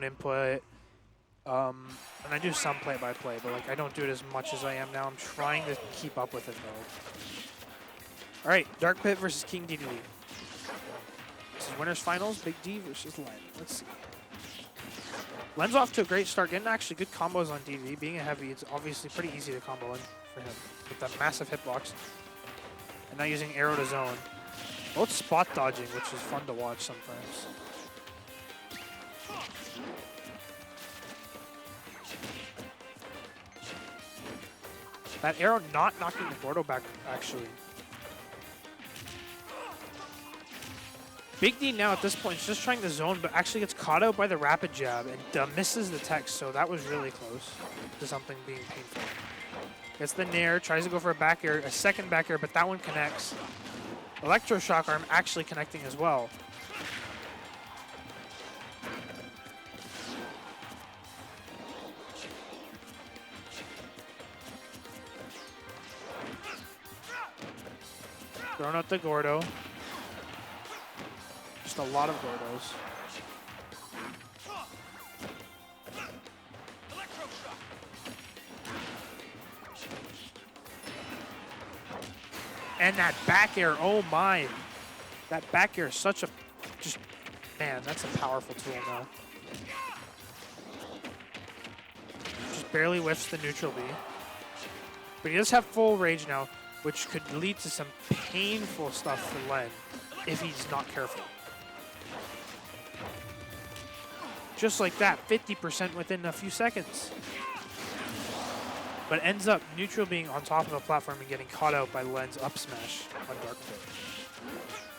zone input. And I do some play-by-play, but like I don't do it as much as I am now. I'm trying to keep up with it though. All right, Dark Pit versus King Dedede. This is winners finals. Big D versus Len. Let's see. Len's off to a great start, getting actually good combos on Dedede. Being a heavy, it's obviously pretty easy to combo in for him with that massive hitbox. And now using arrow to zone. Both spot dodging, which is fun to watch sometimes. That arrow not knocking the Gordo back, actually. Big D now at this point is just trying to zone, but actually gets caught out by the rapid jab and misses the tech, so that was really close to something being painful. Gets the nair, tries to go for a back air, a second back air, but that one connects. Electroshock arm actually connecting as well. Throwing out the Gordo. Just a lot of Gordos. And that back air, oh my. That back air is such a, just, man, that's a powerful tool now. Just barely whiffs the neutral B. But he does have full rage now, which could lead to some painful stuff for Len if he's not careful. Just like that, 50% within a few seconds. But ends up neutral being on top of the platform and getting caught out by Len's up smash on Dark Pit.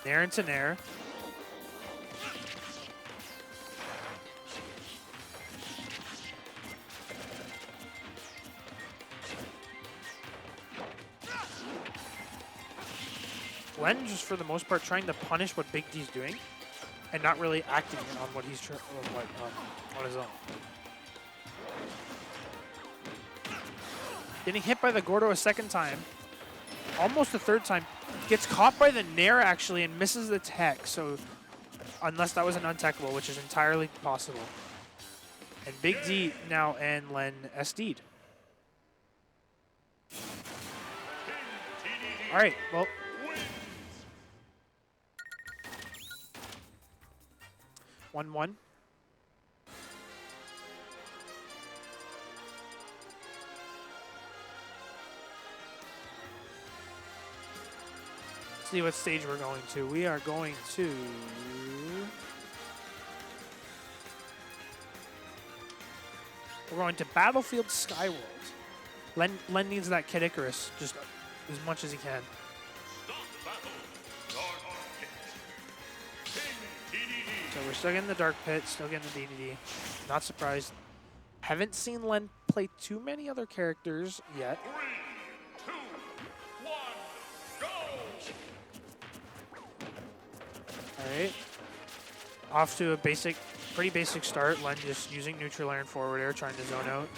Nair into Nair. Len just for the most part trying to punish what Big D's doing and not really acting on what he's on his own. Getting hit by the Gordo a second time, almost a third time, gets caught by the Nair actually and misses the tech, so unless that was an untechable, which is entirely possible. And Big D now and Len SD'd. All right, well. 1-1. See what stage we're going to. We are going to Battlefield Skyworld. Len needs that Kid Icarus just as much as he can. So we're still getting the Dark Pit, still getting the Dedede. Not surprised. Haven't seen Len play too many other characters yet. 3, 2, 1, go! All right. Off to a pretty basic start. Len just using neutral air and forward air, trying to zone out.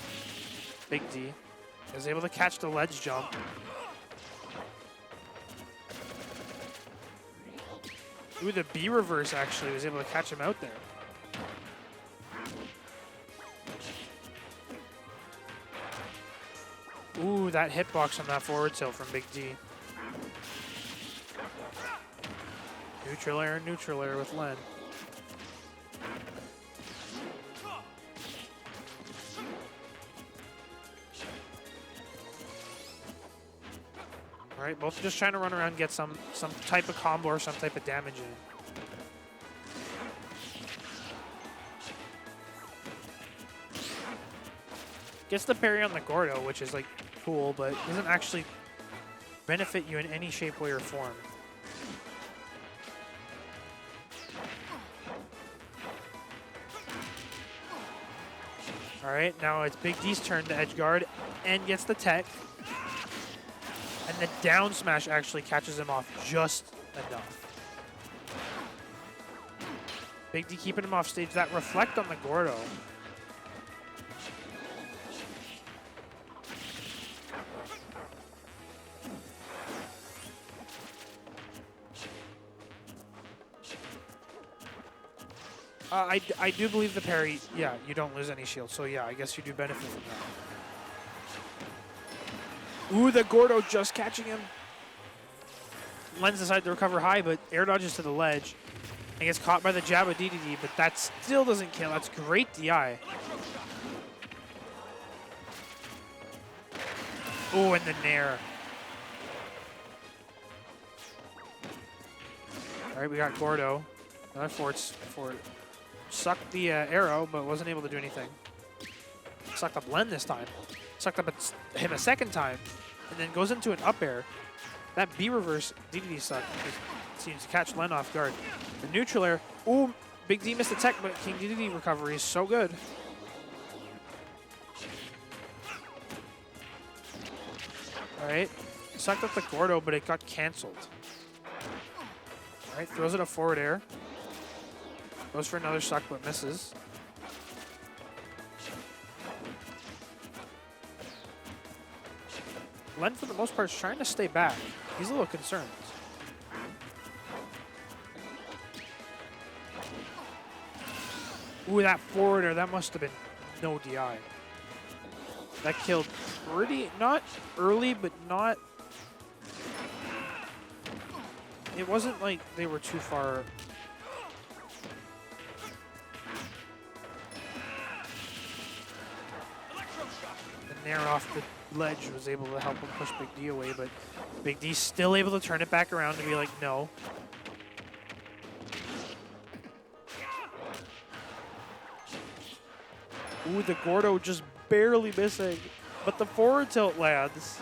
Big D is able to catch the ledge jump. Ooh, the B reverse actually was able to catch him out there. Ooh, that hitbox on that forward tilt from Big D. Neutral air with Len. All right, both just trying to run around and get some type of combo or some type of damage in. Gets the parry on the Gordo, which is like cool, but doesn't actually benefit you in any shape, way, or form. All right, now it's Big D's turn to edge guard and gets the tech. And the down smash actually catches him off just enough. Big D keeping him off stage. That reflect on the Gordo. I do believe the parry, yeah, you don't lose any shield. So yeah, I guess you do benefit from that. Ooh, the Gordo just catching him. Len's decided to recover high, but air dodges to the ledge. And gets caught by the jab of DDD, but that still doesn't kill. That's great DI. Ooh, and the Nair. All right, we got Gordo. Another forward. Sucked the arrow, but wasn't able to do anything. Sucked up Len this time. Sucked up him a second time, and then goes into an up air. That B reverse DDD suck seems to catch Len off guard. The neutral air. Ooh, Big D missed the tech, but King DDD recovery is so good. All right, sucked up the Gordo, but it got canceled. All right, throws it a forward air. Goes for another suck, but misses. Len, for the most part, is trying to stay back. He's a little concerned. Ooh, that forward air, that must have been no DI. That killed pretty, not early, but not... It wasn't like they were too far. The Nair off the ledge was able to help him push Big D away, but Big D's still able to turn it back around to be like, no. Ooh, the Gordo just barely missing, but the forward tilt lands.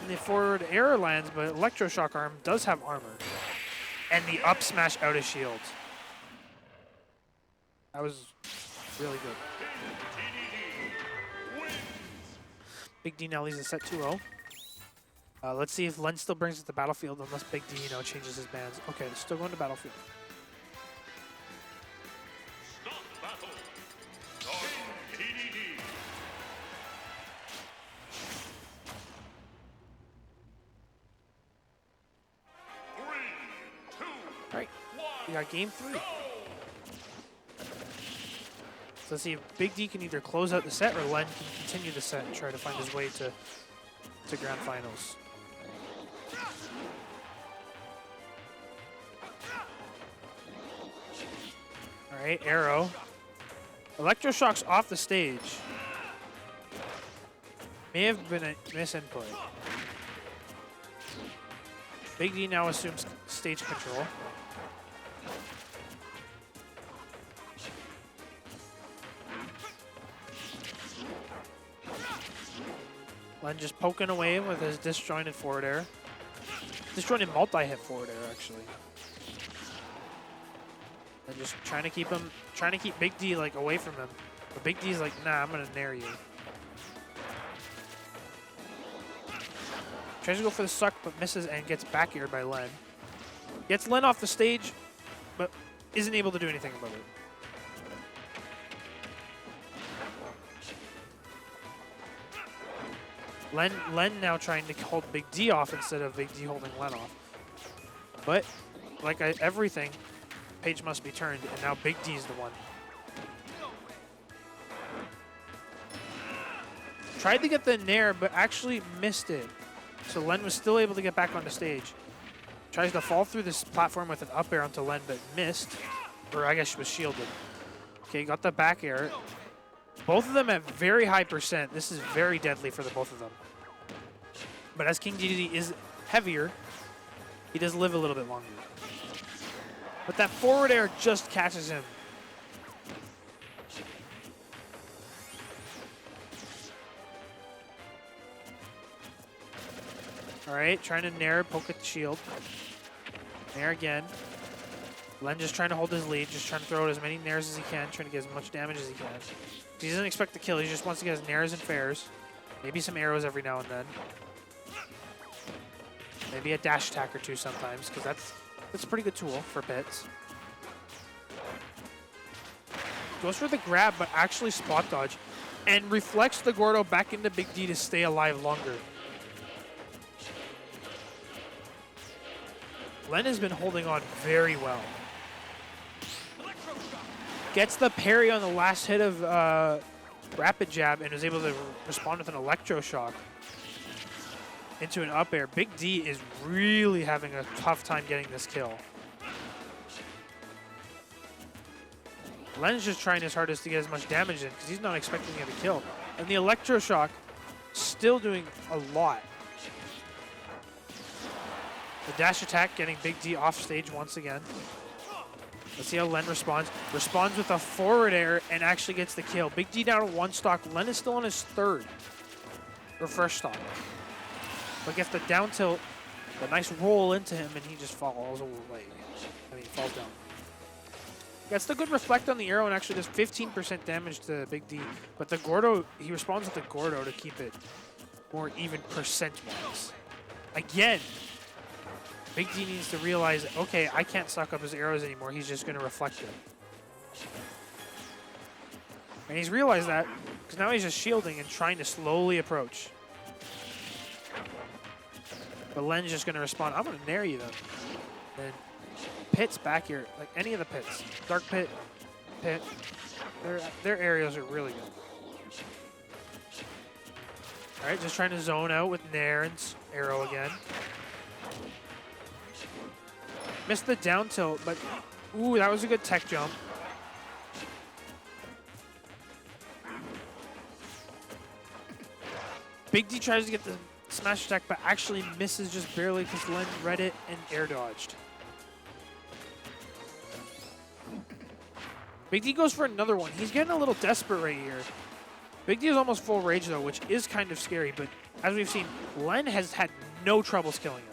And the forward air lands, but Electroshock Arm does have armor. And the up smash out of shield. That was really good. Big D now leads the set 2-0. Let's see if Len still brings it to the battlefield unless Big D, changes his bands. Okay, still going to battlefield. Stop battle. King DDD. All right, we got game 3. So let's see if Big D can either close out the set or Len can continue the set and try to find his way to grand finals. All right, arrow. Electroshock's off the stage. May have been a misinput. Big D now assumes stage control. Len just poking away with his disjointed forward air. Disjointed multi-hit forward air, actually. And just trying to keep Big D like away from him. But Big D's like, nah, I'm gonna nair you. Tries to go for the suck, but misses and gets back aired by Len. Gets Len off the stage, but isn't able to do anything about it. Len now trying to hold Big D off instead of Big D holding Len off. But, like everything, page must be turned, and now Big D's the one. Tried to get the nair, but actually missed it. So Len was still able to get back on the stage. Tries to fall through this platform with an up air onto Len, but missed. Or I guess she was shielded. Okay, got the back air. Both of them at very high percent. This is very deadly for the both of them. But as King DDD is heavier, he does live a little bit longer. But that forward air just catches him. All right, trying to nair, poke at the shield. Nair again. Len just trying to hold his lead, just trying to throw out as many nairs as he can, trying to get as much damage as he can. He doesn't expect to kill, he just wants to get his nairs and fairs. Maybe some arrows every now and then. Maybe a dash attack or two sometimes, because that's a pretty good tool for pits. Goes for the grab, but actually spot dodge, and reflects the Gordo back into Big D to stay alive longer. Len has been holding on very well. Gets the parry on the last hit of Rapid Jab and is able to respond with an Electroshock into an up air. Big D is really having a tough time getting this kill. Len's just trying his hardest to get as much damage in because he's not expecting to get a kill. And the Electroshock still doing a lot. The dash attack getting Big D off stage once again. Let's see how Len responds. Responds with a forward air and actually gets the kill. Big D down to 1 stock. Len is still on his 3rd. Or first stock. But gets the down tilt, a nice roll into him, and he just falls away. I mean, falls down. Gets the good reflect on the arrow and actually does 15% damage to Big D. But the Gordo, he responds with the Gordo to keep it more even percent-wise. Again, Big D needs to realize, okay, I can't suck up his arrows anymore. He's just going to reflect it. And he's realized that because now he's just shielding and trying to slowly approach. But Len's just going to respond. I'm going to nair you then. Then Pit's back here, like any of the Pits. Dark Pit, Pit, their aerials are really good. All right, just trying to zone out with Nair and arrow again. Missed the down tilt, but ooh, that was a good tech jump. Big D tries to get the smash attack, but actually misses just barely because Len read it and air dodged. Big D goes for another one. He's getting a little desperate right here. Big D is almost full rage though, which is kind of scary, but as we've seen, Len has had no troubles killing him.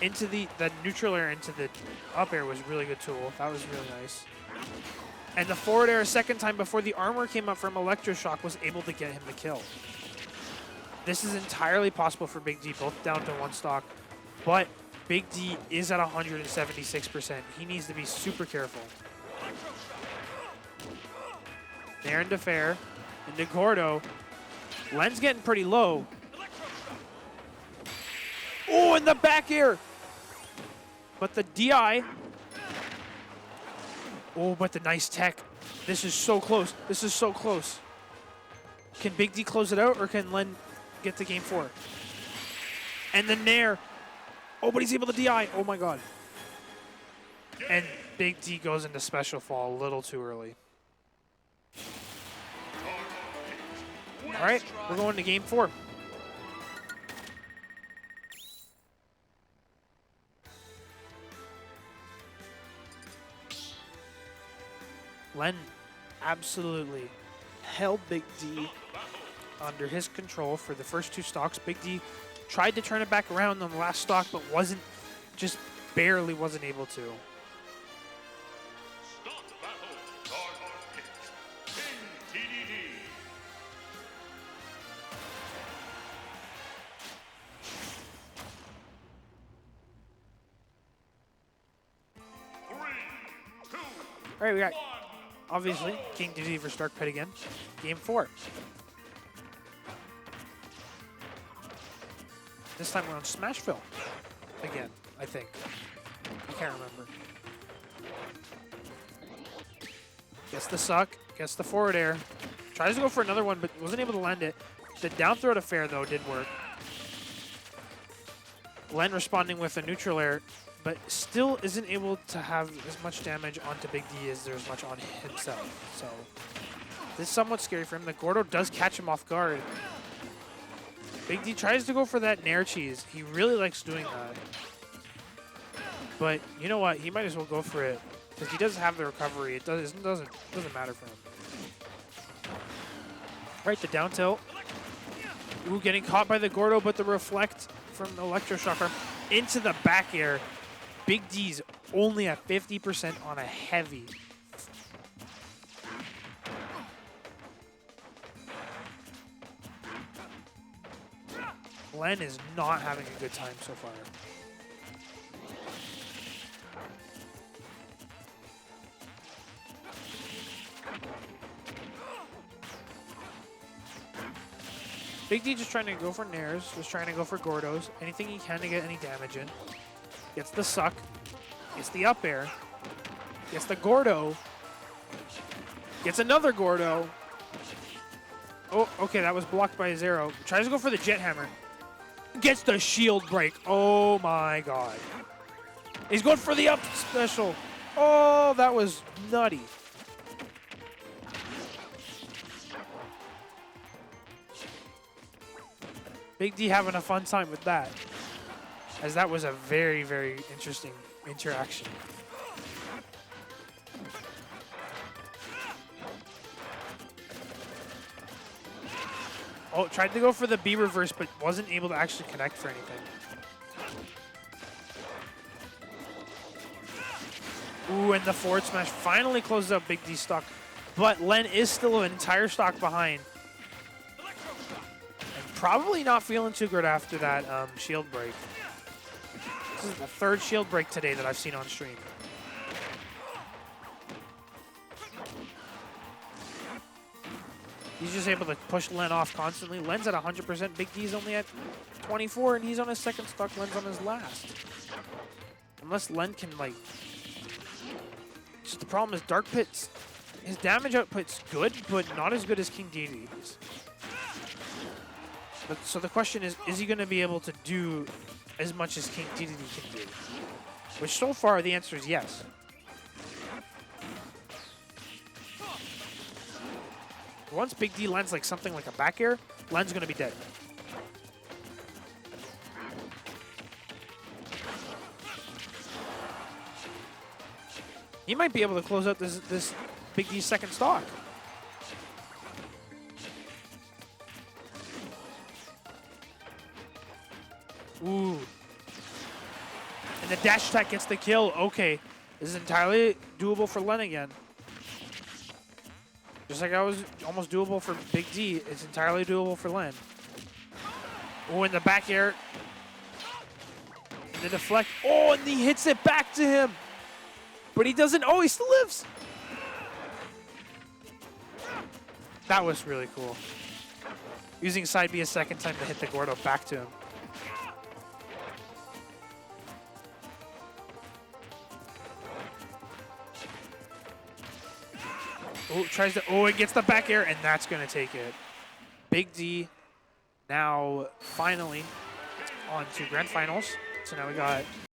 Into the neutral air into the up air was a really good tool. That was really nice. And the forward air a second time before the armor came up from Electroshock was able to get him the kill. This is entirely possible for Big D, both down to 1 stock. But Big D is at 176%. He needs to be super careful. Nair into fair. Into Gordo. Len's getting pretty low. Oh, and the back air! But the DI. Oh, but the nice tech. This is so close. This is so close. Can Big D close it out, or can Len get to game 4? And the Nair. Oh, but he's able to DI. Oh, my God. And Big D goes into special fall a little too early. All right, we're going to game 4. Len absolutely held Big D under his control for the first 2 stocks. Big D tried to turn it back around on the last stock, but just barely wasn't able to. Start the battle. Dark Pit. King TDD. Three, two, All right, we got, obviously, King DD versus Dark Pit again. Game 4. This time we're on Smashville again, I think. I can't remember. Gets the suck, gets the forward air. Tries to go for another one, but wasn't able to land it. The down throw to fair, though, did work. Len responding with a neutral air, but still isn't able to have as much damage onto Big D as there's much on himself. So this is somewhat scary for him. The Gordo does catch him off guard. Big D tries to go for that Nair cheese. He really likes doing that. But you know what? He might as well go for it because he does have the recovery. It doesn't matter for him. Right, the down tilt. Ooh, getting caught by the Gordo, but the reflect from the Electroshock arm into the back air. Big D's only at 50% on a heavy. Len is not having a good time so far. Big D just trying to go for Nairs, just trying to go for Gordos, anything he can to get any damage in. Gets the suck. Gets the up air. Gets the Gordo. Gets another Gordo. Oh, okay, that was blocked by Zero. Tries to go for the Jet Hammer. Gets the shield break. Oh my god. He's going for the up special. Oh, that was nutty. Big D having a fun time with that, as that was a very, very interesting interaction. Oh, tried to go for the B reverse, but wasn't able to actually connect for anything. Ooh, and the forward smash finally closes out Big D's stock, but Len is still an entire stock behind. And probably not feeling too good after that shield break. This is the third shield break today that I've seen on stream. He's just able to push Len off constantly. Len's at 100%. Big D's only at 24, and he's on his second stock. Len's on his last. Unless Len can, like... Just the problem is Dark Pit's... His damage output's good, but not as good as King Dedede's. But, so the question is he going to be able to do as much as King Dedede can do? Which so far, the answer is yes. Once Big D lands like something like a back air, Len's gonna be dead. He might be able to close out this Big D's second stock. Ooh. And the dash attack gets the kill. Okay. This is entirely doable for Len again. Just like I was almost doable for Big D, it's entirely doable for Len. Oh, in the back air. And the deflect. Oh, and he hits it back to him. But he doesn't. Oh, he still lives. That was really cool. Using side B a second time to hit the Gordo back to him. Oh, tries to, oh, it gets the back air, and that's going to take it. Big D now finally on to Grand Finals. So now we got